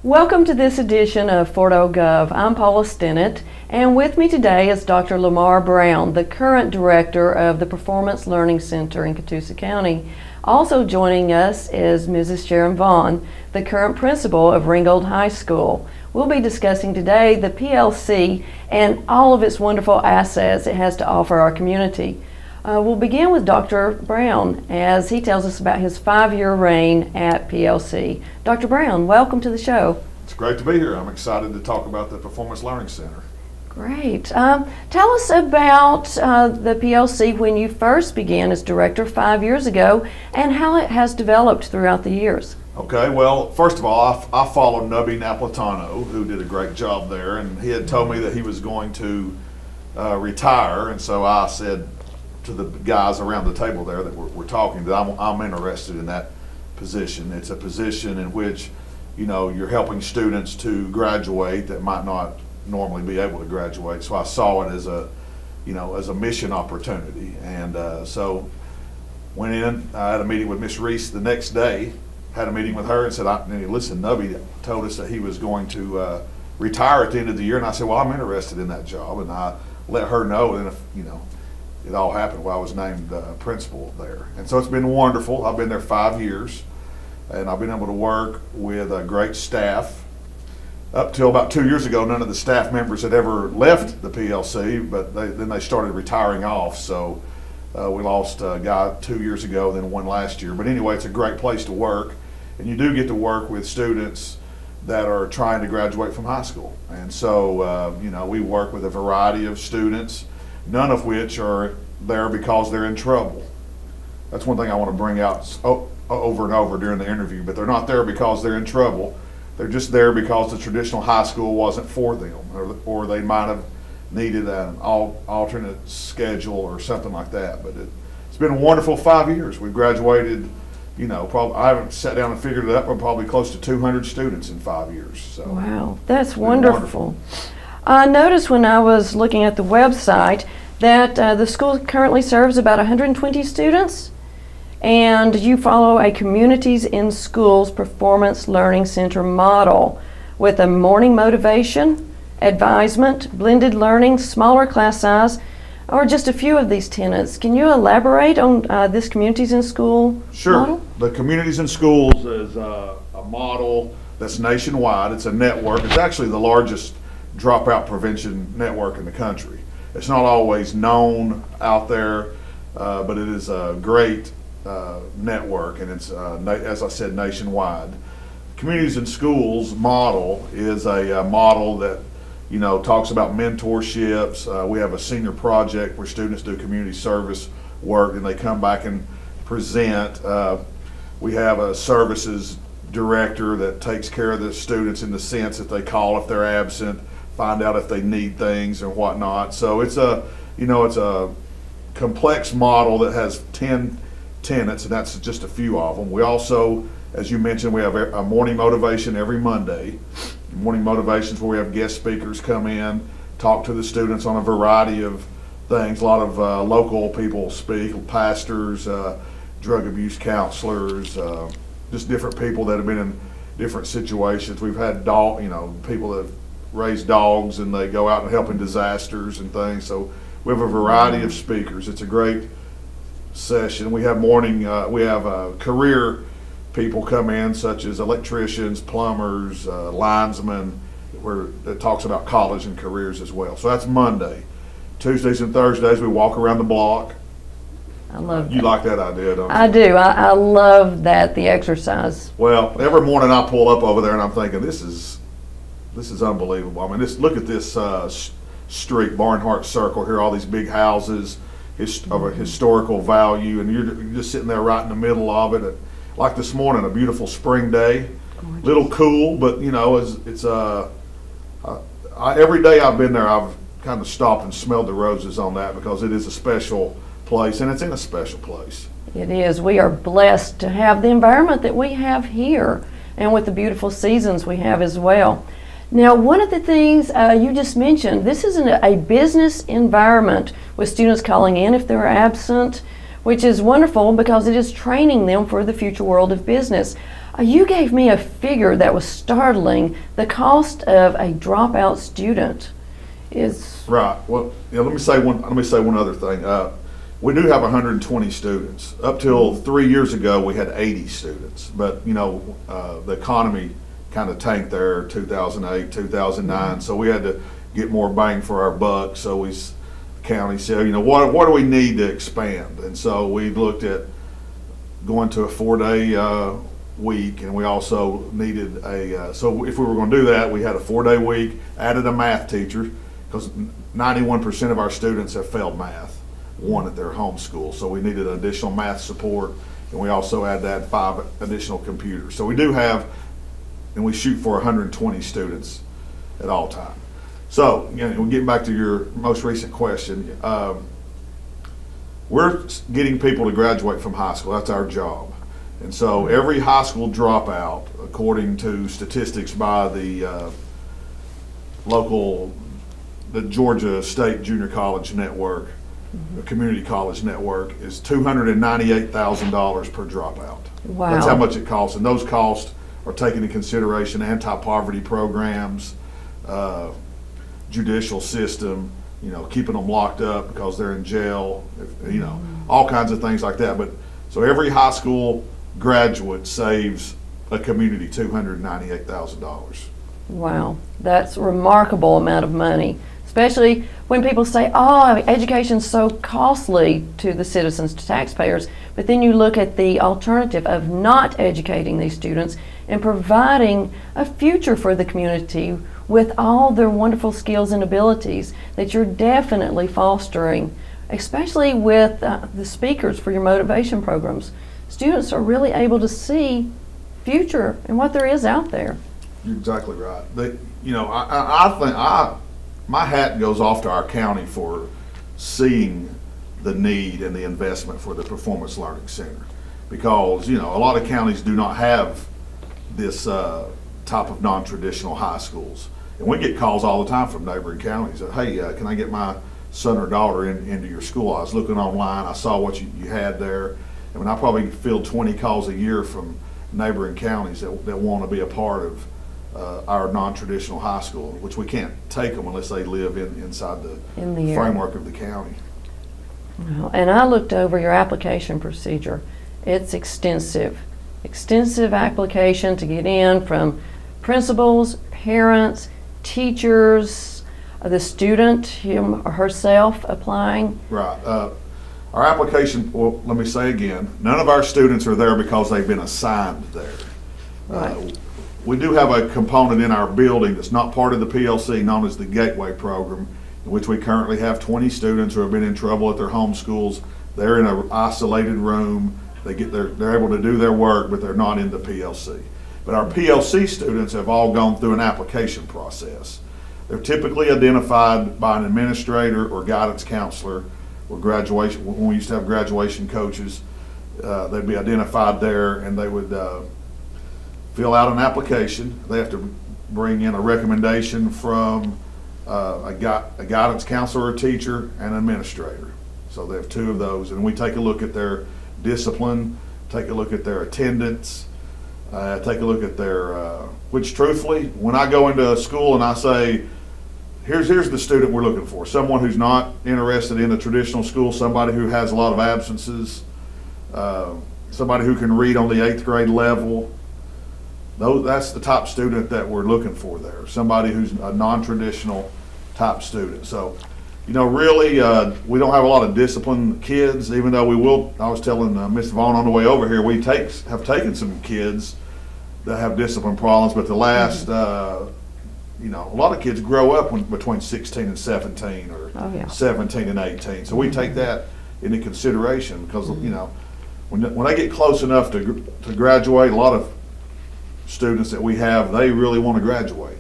Welcome to this edition of Fortogov. I'm Paula Stinnett, and with me today is Dr. Lamar Brown, the current director of the Performance Learning Center in Catoosa County. Also joining us is Mrs. Sharon Vaughn, the current principal of Ringgold High School. We'll be discussing today the PLC and all of its wonderful assets it has to offer our community. We'll begin with Dr. Brown as he tells us about his 5-year reign at PLC. Dr. Brown, welcome to the show. It's great to be here. I'm excited to talk about the Performance Learning Center. Great. Tell us about the PLC when you first began as director 5 years ago and how it has developed throughout the years. Okay, well, first of all, I followed Nubby Napolitano, who did a great job there, and he had told me that he was going to retire, and so I said to the guys around the table there that we're talking that I'm interested in that position. It's a position in which, you know, you're helping students to graduate that might not normally be able to graduate. So I saw it as a, you know, as a mission opportunity. And so went in, I had a meeting with Miss Reese the next day, had a meeting with her and said, listen, Nubby told us that he was going to retire at the end of the year. And I said, well, I'm interested in that job. And I let her know, and you know, it all happened while I was named principal there. And so it's been wonderful. I've been there 5 years, and I've been able to work with a great staff. Up till about 2 years ago, none of the staff members had ever left the PLC, but then they started retiring off. So we lost a guy 2 years ago, then one last year. But anyway, it's a great place to work, and you do get to work with students that are trying to graduate from high school. And so, you know, we work with a variety of students, none of which are there because they're in trouble. That's one thing I want to bring out over and over during the interview, but they're not there because they're in trouble. They're just there because the traditional high school wasn't for them, or they might have needed an alternate schedule or something like that. But it's been a wonderful 5 years. We've graduated, you know, I haven't sat down and figured it up, but probably close to 200 students in 5 years. So wow, that's wonderful. I noticed when I was looking at the website that the school currently serves about 120 students, and you follow a Communities in Schools Performance Learning Center model with a morning motivation, advisement, blended learning, smaller class size, or just a few of these tenets. Can you elaborate on this Communities in School model? The Communities in Schools is a model that's nationwide. It's a network. It's actually the largest dropout prevention network in the country. It's not always known out there, but it is a great network, and it's, as I said, nationwide. Communities in Schools model is a model that, you know, talks about mentorships. We have a senior project where students do community service work and they come back and present. We have a services director that takes care of the students in the sense that they call if they're absent, find out if they need things and whatnot. So it's a, you know, it's a complex model that has 10 tenets, and that's just a few of them. We also, as you mentioned, we have a morning motivation every Monday. Morning motivations where we have guest speakers come in, talk to the students on a variety of things. A lot of local people speak, pastors, drug abuse counselors, just different people that have been in different situations. We've had people that have raised dogs and they go out and help in disasters and things. So we have a variety of speakers. It's a great session. We have career people come in, such as electricians, plumbers, linesmen, where it talks about college and careers as well. So that's Monday. Tuesdays and Thursdays we walk around the block. I love that. You like that idea, don't you? I do. I love that, the exercise. Well, every morning I pull up over there and I'm thinking, this is unbelievable. I mean, look at this street, Barnhart Circle here, all these big houses of a historical value, and you're just sitting there right in the middle of it. Like this morning, a beautiful spring day, gorgeous. Little cool, but you know, every day I've been there, I've kind of stopped and smelled the roses on that because it is a special place, and it's in a special place. It is. We are blessed to have the environment that we have here, and with the beautiful seasons we have as well. Now, one of the things you just mentioned, this is a business environment with students calling in if they're absent, which is wonderful because it is training them for the future world of business. You gave me a figure that was startling. The cost of a dropout student is right. Well, let me say one other thing. We do have 120 students. Up till 3 years ago, we had 80 students. But the economy kind of tanked there, 2008, 2009. So we had to get more bang for our buck. So the county said, what do we need to expand? And so we looked at going to a 4-day week, and we also needed so if we were going to do that, we had a 4-day week, added a math teacher, because 91% of our students have failed math, one at their home school. So we needed additional math support, and we also had to add 5 additional computers. So we do have, and we shoot for 120 students at all time. So, we're getting back to your most recent question. We're getting people to graduate from high school. That's our job. And so every high school dropout, according to statistics by the the Georgia State Junior College Network, the Community College Network, is $298,000 per dropout. Wow. That's how much it costs. And those costs are taking into consideration anti-poverty programs, judicial system, keeping them locked up because they're in jail, all kinds of things like that. But so every high school graduate saves a community $298,000. Wow, that's a remarkable amount of money, especially when people say, education's so costly to the citizens, to taxpayers, but then you look at the alternative of not educating these students and providing a future for the community with all their wonderful skills and abilities that you're definitely fostering, especially with the speakers for your motivation programs. Students are really able to see future and what there is out there. You're exactly right. I think my hat goes off to our county for seeing the need and the investment for the Performance Learning Center, because a lot of counties do not have this type of non-traditional high schools, and we get calls all the time from neighboring counties that, hey, can I get my son or daughter into your school? I was looking online, I saw what you had there. I mean, I probably field 20 calls a year from neighboring counties that want to be a part of our non-traditional high school, which we can't take them unless they live inside the framework of the county. Well, and I looked over your application procedure. It's extensive application to get in, from principals, parents, teachers, the student, him or herself applying. Right. Our application, well, let me say again, none of our students are there because they've been assigned there. Right. We do have a component in our building that's not part of the PLC, known as the Gateway Program, in which we currently have 20 students who have been in trouble at their home schools. They're in an isolated room. They're able to do their work, but they're not in the PLC. But our PLC students have all gone through an application process. They're typically identified by an administrator or guidance counselor, or graduation. When we used to have graduation coaches, they'd be identified there, and they would fill out an application. They have to bring in a recommendation from a guidance counselor or teacher and an administrator. So they have 2 of those, and we take a look at their discipline, take a look at their attendance, take a look at their, which truthfully, when I go into a school and I say, here's the student we're looking for, someone who's not interested in a traditional school, somebody who has a lot of absences, somebody who can read on the 8th grade level, that's the top student that we're looking for there, somebody who's a non-traditional type student. So, really, we don't have a lot of disciplined kids, even though we will. I was telling Miss Vaughn on the way over here, we have taken some kids that have discipline problems, but the last, a lot of kids grow up between 16 and 17, or 17 and 18. So we take that into consideration because, when they get close enough to graduate, a lot of students that we have, they really want to graduate.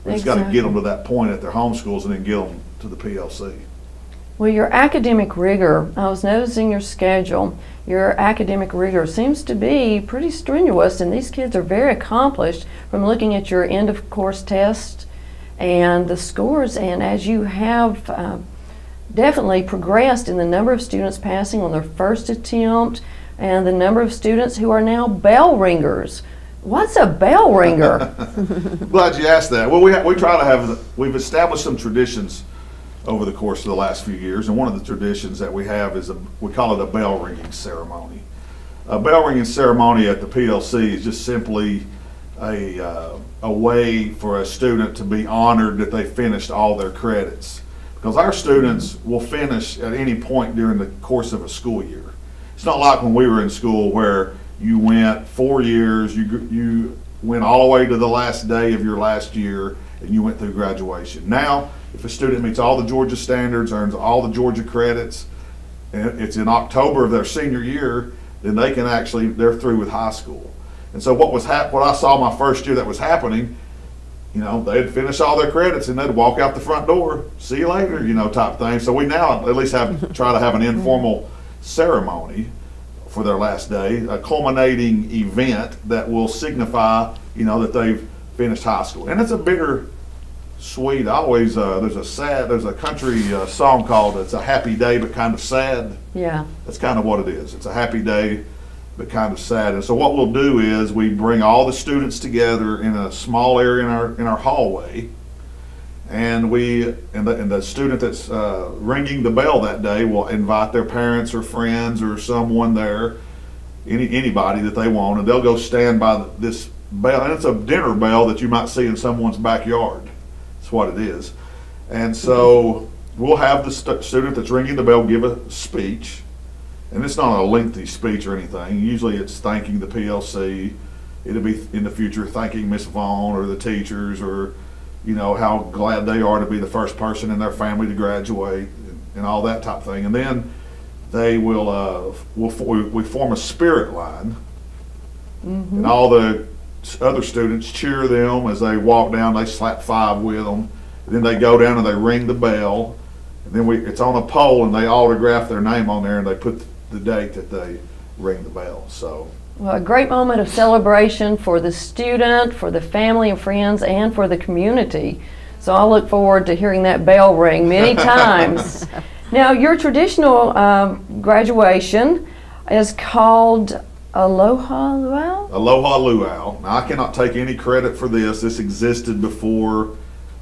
We just got to get them to that point at their home schools and then get them to the PLC. Well, your academic rigor, I was noticing your schedule, your academic rigor seems to be pretty strenuous, and these kids are very accomplished from looking at your end of course tests and the scores, and as you have definitely progressed in the number of students passing on their first attempt and the number of students who are now bell ringers. What's a bell ringer? Glad you asked that. Well, we try to have, we've established some traditions over the course of the last few years, and one of the traditions that we have is we call it a bell ringing ceremony. A bell ringing ceremony at the PLC is just simply a way for a student to be honored that they finished all their credits. Because our students will finish at any point during the course of a school year. It's not like when we were in school where you went 4 years, you went all the way to the last day of your last year, and you went through graduation. Now, if a student meets all the Georgia standards, earns all the Georgia credits, and it's in October of their senior year, then they can actually, they're through with high school. And so what I saw my first year that was happening, you know, they'd finish all their credits and they'd walk out the front door, see you later, you know, type thing. So we now at least try to have an informal ceremony for their last day, a culminating event that will signify, you know, that they've finished high school. And it's a bittersweet, always, there's a country song called "It's a Happy Day But Kind of Sad." Yeah. That's kind of what it is. It's a happy day but kind of sad. And so what we'll do is we bring all the students together in a small area in our hallway, and the student that's ringing the bell that day will invite their parents or friends or someone there, anybody that they want, and they'll go stand by this bell. And it's a dinner bell that you might see in someone's backyard. That's what it is. And so we'll have the student that's ringing the bell give a speech. And it's not a lengthy speech or anything. Usually it's thanking the PLC. It'll be in the future thanking Miss Vaughn or the teachers, or, you know, how glad they are to be the first person in their family to graduate and all that type of thing. And then they will, we form a spirit line, and all the other students cheer them as they walk down. They slap 5 with them. And then they go down and they ring the bell. And then it's on a pole, and they autograph their name on there, and they put the date that they ring the bell. So, well, a great moment of celebration for the student, for the family and friends, and for the community. So I look forward to hearing that bell ring many times. Now, your traditional graduation is called Aloha Luau? Aloha Luau. Now, I cannot take any credit for this. This existed before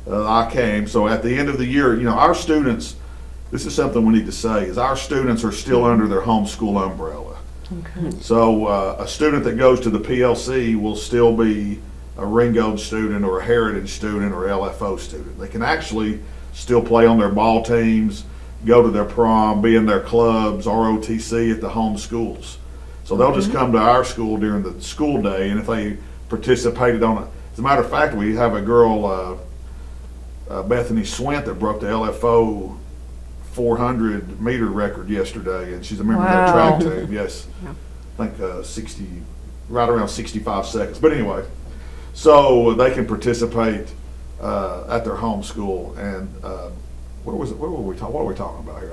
I came. So at the end of the year, you know, our students, this is something we need to say, is our students are still under their homeschool umbrella. Okay. So a student that goes to the PLC will still be a Ringgold student or a Heritage student or LFO student. They can actually still play on their ball teams, go to their prom, be in their clubs, ROTC at the home schools. So they'll just come to our school during the school day, and if they participated on it. As a matter of fact, we have a girl, Bethany Swint, that broke the LFO 400-meter record yesterday, and she's a member of that track team. Yes, I think right around 65 seconds. But anyway, so they can participate at their home school. And what were we talking about here?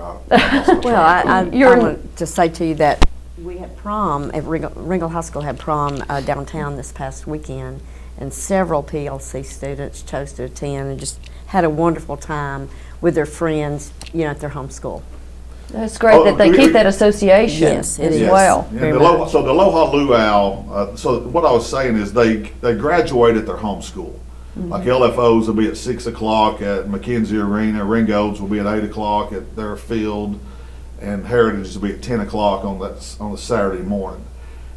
Well, I want to say to you that we had prom at Ringgold High School. Had prom downtown this past weekend, and several PLC students chose to attend and just had a wonderful time with their friends, you know, at their home school. That's great that they keep that association as well. Yeah, so the Aloha Luau, so what I was saying is they graduate at their home school. Like LFOs will be at 6 o'clock at McKenzie Arena, Ringgolds will be at 8 o'clock at their field, and Heritage will be at 10 o'clock on the Saturday morning.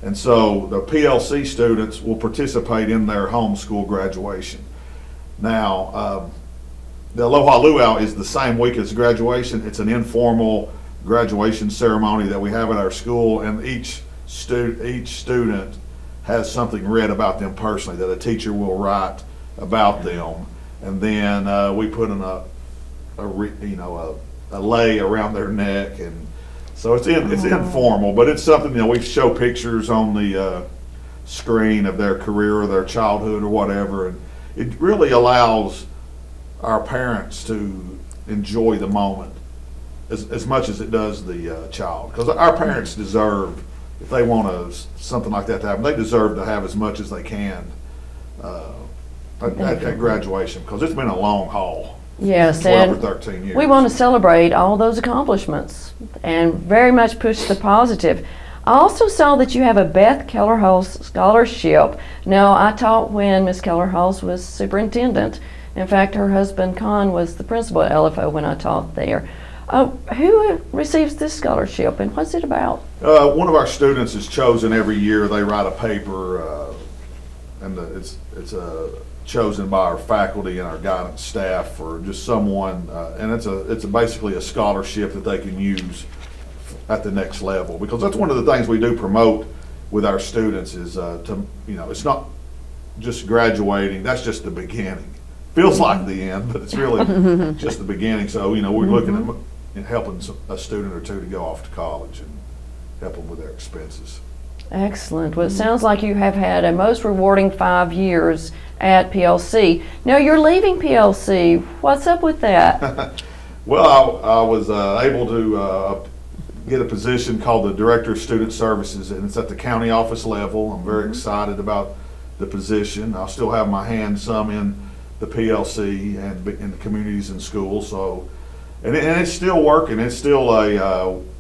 And so the PLC students will participate in their home school graduation. Now, the Aloha Luau is the same week as graduation. It's an informal graduation ceremony that we have at our school, and each student has something read about them personally that a teacher will write about them, and then we put in a lei around their neck, and so it's informal, but it's something, you know, we show pictures on the screen of their career or their childhood or whatever, and it really allows our parents to enjoy the moment as much as it does the child, because our parents deserve, if they want something like that to happen, they deserve to have as much as they can at graduation, because it's been a long haul. Yes, 12 or 13 years. We want to celebrate all those accomplishments and very much push the positive. I also saw that you have a Beth Keller-Hulse scholarship. Now, I taught when Miss Keller-Hulse was superintendent. In fact, her husband, Con, was the principal at LFO when I taught there. Who receives this scholarship, and what's it about? One of our students is chosen every year. They write a paper, and it's chosen by our faculty and our guidance staff, or just someone, and it's basically a scholarship that they can use at the next level, because that's one of the things we do promote with our students is it's not just graduating. That's just the beginning. Feels like the end, but it's really just the beginning. So we're looking at helping a student or two to go off to college and help them with their expenses. Excellent. Well, it sounds like you have had a most rewarding 5 years at PLC. Now you're leaving PLC. What's up with that? Well, I was able to get a position called the Director of Student Services, and it's at the county office level. I'm very excited about the position. I'll still have my hand some in the PLC and in the communities and schools. So, and it's still working. It's still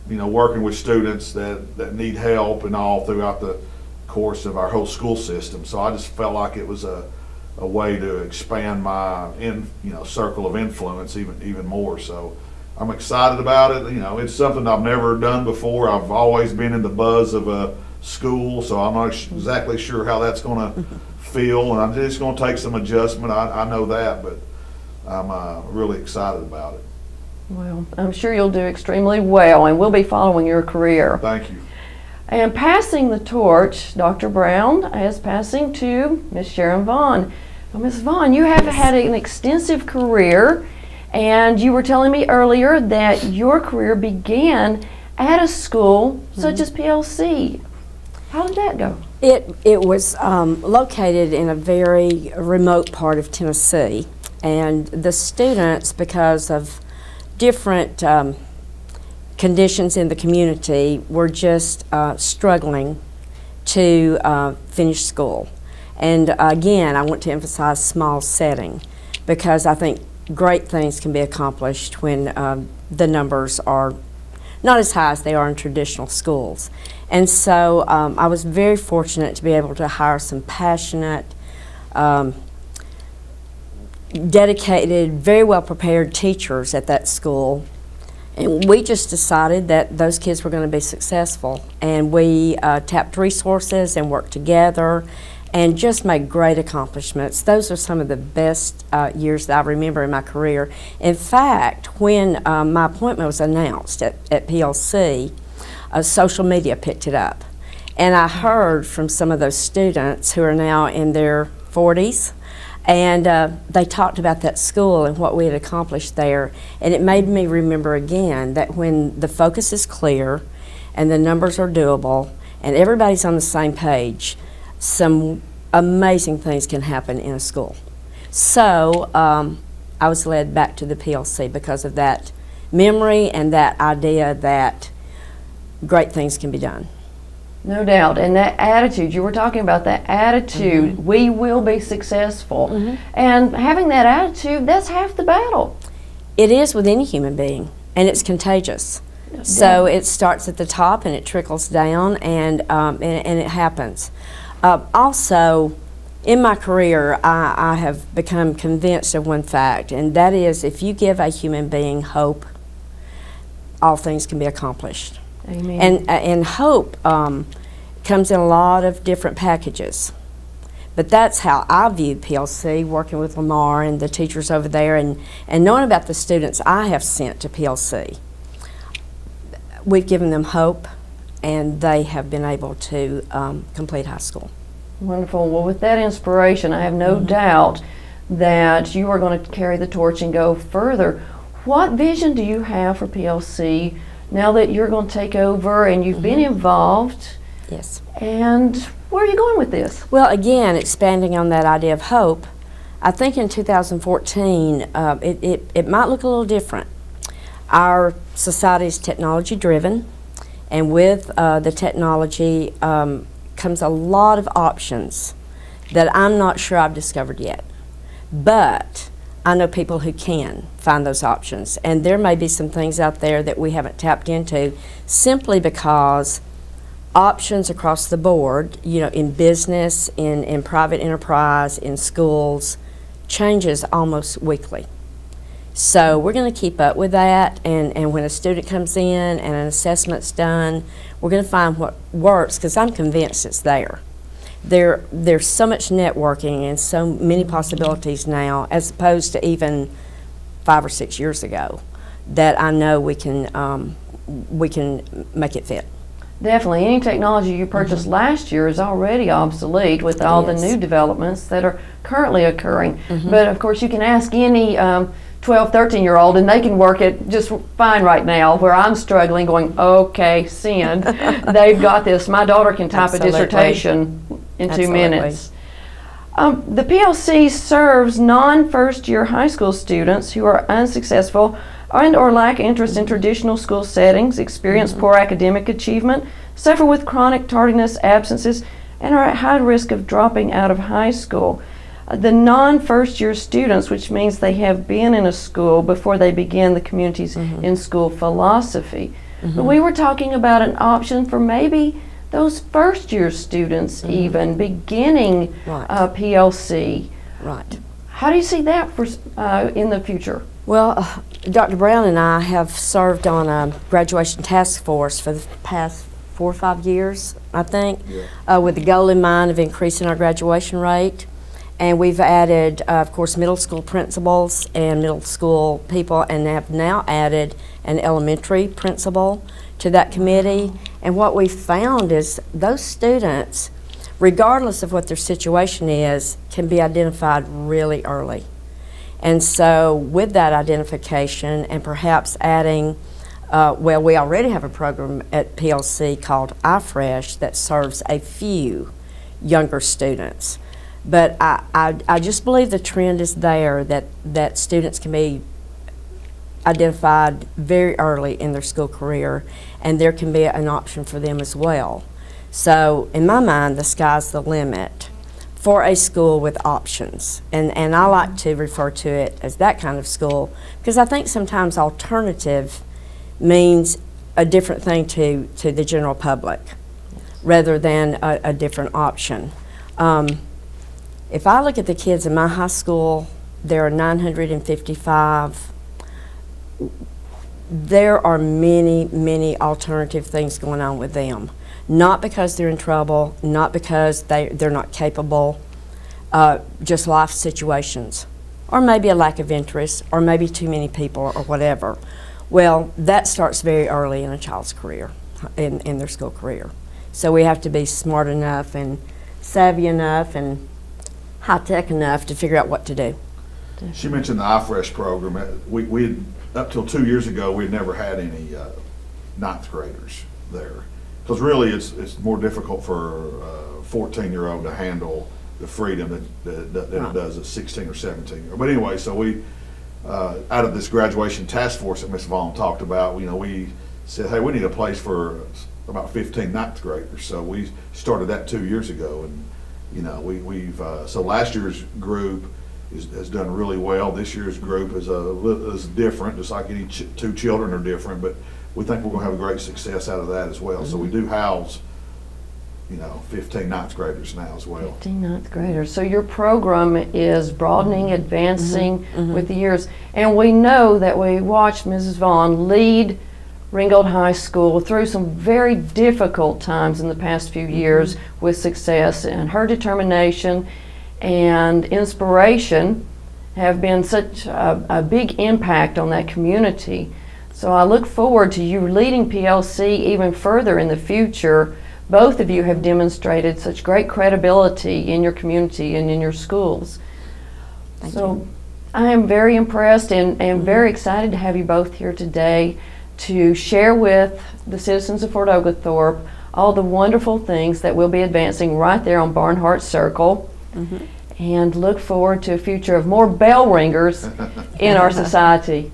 working with students that need help and all throughout the course of our whole school system. So I just felt like it was a way to expand my circle of influence even more. So I'm excited about it. It's something I've never done before. I've always been in the buzz of a school, so I'm not exactly sure how that's going to feel, and it's going to take some adjustment. I know that, but I'm really excited about it. Well, I'm sure you'll do extremely well, and we'll be following your career. Thank you. And passing the torch, Dr. Brown is passing to Miss Sharon Vaughn. Well, Ms. Vaughn, you have had an extensive career, and you were telling me earlier that your career began at a school such as PLC. How did that go? It was located in a very remote part of Tennessee, and the students, because of different conditions in the community, were just struggling to finish school. And again, I want to emphasize small setting, because I think great things can be accomplished when the numbers are not as high as they are in traditional schools. And so I was very fortunate to be able to hire some passionate, dedicated, very well prepared teachers at that school. And we just decided that those kids were going to be successful. And we tapped resources and worked together and just made great accomplishments. Those are some of the best years that I remember in my career. In fact, when my appointment was announced at PLC, social media picked it up. And I heard from some of those students who are now in their 40s, and they talked about that school and what we had accomplished there. And it made me remember again that when the focus is clear and the numbers are doable and everybody's on the same page, some amazing things can happen in a school. So I was led back to the PLC because of that memory and that idea that great things can be done. No doubt. And that attitude, you were talking about that attitude, we will be successful. And having that attitude, that's half the battle. It is with any human being, and it's contagious. So it starts at the top and it trickles down, and it happens. Also, in my career, I have become convinced of one fact, and that is if you give a human being hope, all things can be accomplished. Amen. And hope comes in a lot of different packages. But that's how I view PLC, working with Lamar and the teachers over there, and knowing about the students I have sent to PLC. We've given them hope, and they have been able to complete high school. Wonderful. Well, with that inspiration, I have no doubt that you are going to carry the torch and go further. What vision do you have for PLC now that you're going to take over and you've been involved? Yes. And where are you going with this? Well, again, expanding on that idea of hope, I think in 2014 it might look a little different. Our society is technology driven, and with the technology comes a lot of options that I'm not sure I've discovered yet. But I know people who can find those options, and there may be some things out there that we haven't tapped into simply because options across the board, you know, in business, in private enterprise, in schools, changes almost weekly. So we're going to keep up with that, and when a student comes in and an assessment's done, we're going to find what works, because I'm convinced it's there. There's so much networking and so many possibilities now, as opposed to even 5 or 6 years ago, that I know we can make it fit. Definitely. Any technology you purchased last year is already obsolete with all the new developments that are currently occurring. But of course you can ask any 12, 13-year-old and they can work it just fine right now, where I'm struggling going, okay, send. They've got this. My daughter can type a dissertation in 2 minutes. The PLC serves non-first-year high school students who are unsuccessful and or lack interest in traditional school settings, experience poor academic achievement, suffer with chronic tardiness, absences, and are at high risk of dropping out of high school. The non-first-year students, which means they have been in a school before they begin the community's in-school philosophy. But we were talking about an option for maybe those first-year students even beginning PLC. Right. How do you see that for in the future? Well, Dr. Brown and I have served on a graduation task force for the past 4 or 5 years, I think, with the goal in mind of increasing our graduation rate. And we've added, of course, middle school principals and middle school people, and have now added an elementary principal to that committee. And what we found is those students, regardless of what their situation is, can be identified really early. And so with that identification and perhaps adding, well, we already have a program at PLC called iFresh that serves a few younger students. But I just believe the trend is there that students can be identified very early in their school career, and there can be an option for them as well. So in my mind, the sky's the limit for a school with options. And I like to refer to it as that kind of school, because I think sometimes alternative means a different thing to the general public rather than a different option. If I look at the kids in my high school, there are 955. There are many, many alternative things going on with them. Not because they're in trouble, not because they're not capable, just life situations, or maybe a lack of interest, or maybe too many people, or whatever. Well, that starts very early in a child's career, in their school career. So we have to be smart enough and savvy enough and high-tech enough to figure out what to do. She mentioned the iFresh program. We had, up till 2 years ago, we had never had any 9th graders there. Because really it's more difficult for a 14-year-old to handle the freedom than it does at 16 or 17. But anyway, so we, out of this graduation task force that Ms. Vaughn talked about, you know, we said, hey, we need a place for about 15 9th graders. So we started that 2 years ago. And you know, so last year's group has done really well. This year's group is different, just like any two children are different, but we think we're going to have a great success out of that as well. So we do house, you know, 15 9th graders now as well. 15 9th graders. So your program is broadening, advancing with the years. And we know that we watched Mrs. Vaughn lead Ringgold High School through some very difficult times in the past few years with success, and her determination and inspiration have been such a big impact on that community. So I look forward to you leading PLC even further in the future. Both of you have demonstrated such great credibility in your community and in your schools. Thank you. I am very impressed and very excited to have you both here today to share with the citizens of Fort Oglethorpe all the wonderful things that we'll be advancing right there on Barnhart Circle, and look forward to a future of more bell ringers in our society.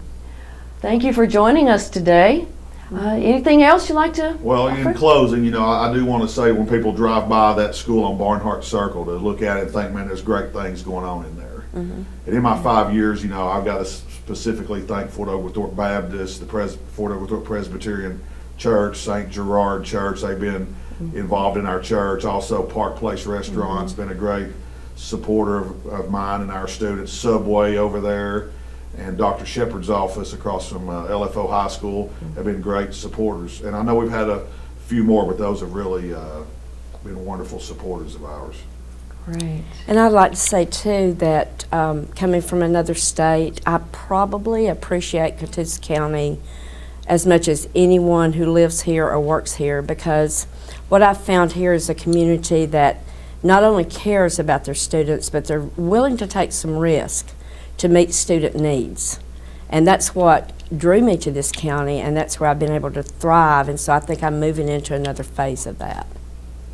Thank you for joining us today. Anything else you'd like to Well, offer? in closing, you know, I do want to say when people drive by that school on Barnhart Circle to look at it and think, man, there's great things going on in there. And in my 5 years, you know, I've got to specifically thank Fort Oglethorpe Baptist, the Fort Oglethorpe Presbyterian Church, St. Gerard Church. They've been involved in our church. Also, Park Place Restaurant's been a great supporter of mine and our students. Subway over there and Dr. Shepard's office across from LFO High School have been great supporters. And I know we've had a few more, but those have really been wonderful supporters of ours. Great. And I'd like to say too that coming from another state, I probably appreciate Catoosa County as much as anyone who lives here or works here, because what I've found here is a community that not only cares about their students, but they're willing to take some risk to meet student needs. And that's what drew me to this county, and that's where I've been able to thrive, and so I think I'm moving into another phase of that.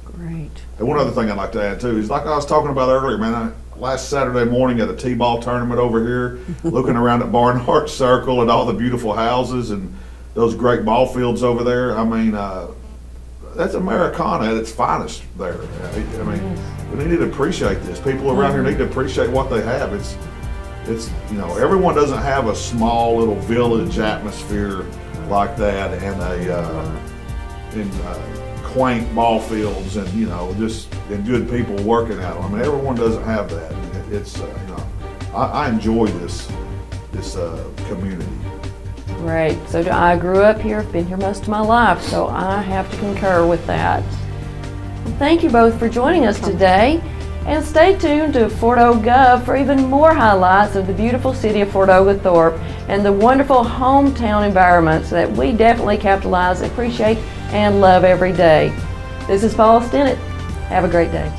Great. And one other thing I'd like to add too is, like I was talking about earlier, man, last Saturday morning at a T-ball tournament over here, looking around at Barnhart Circle and all the beautiful houses and those great ball fields over there. I mean, that's Americana at its finest there. I mean, we need to appreciate this. People around here need to appreciate what they have. It's you know, everyone doesn't have a small little village atmosphere like that and quaint ball fields and, you know, just and good people working at them. I mean, everyone doesn't have that. It's you know, I enjoy this community. Great. So I grew up here, I've been here most of my life, so I have to concur with that. Well, thank you both for joining us today, and stay tuned to Fortogov for even more highlights of the beautiful city of Fort Oglethorpe and the wonderful hometown environments that we definitely capitalize, appreciate, and love every day. This is Paula Stinnett. Have a great day.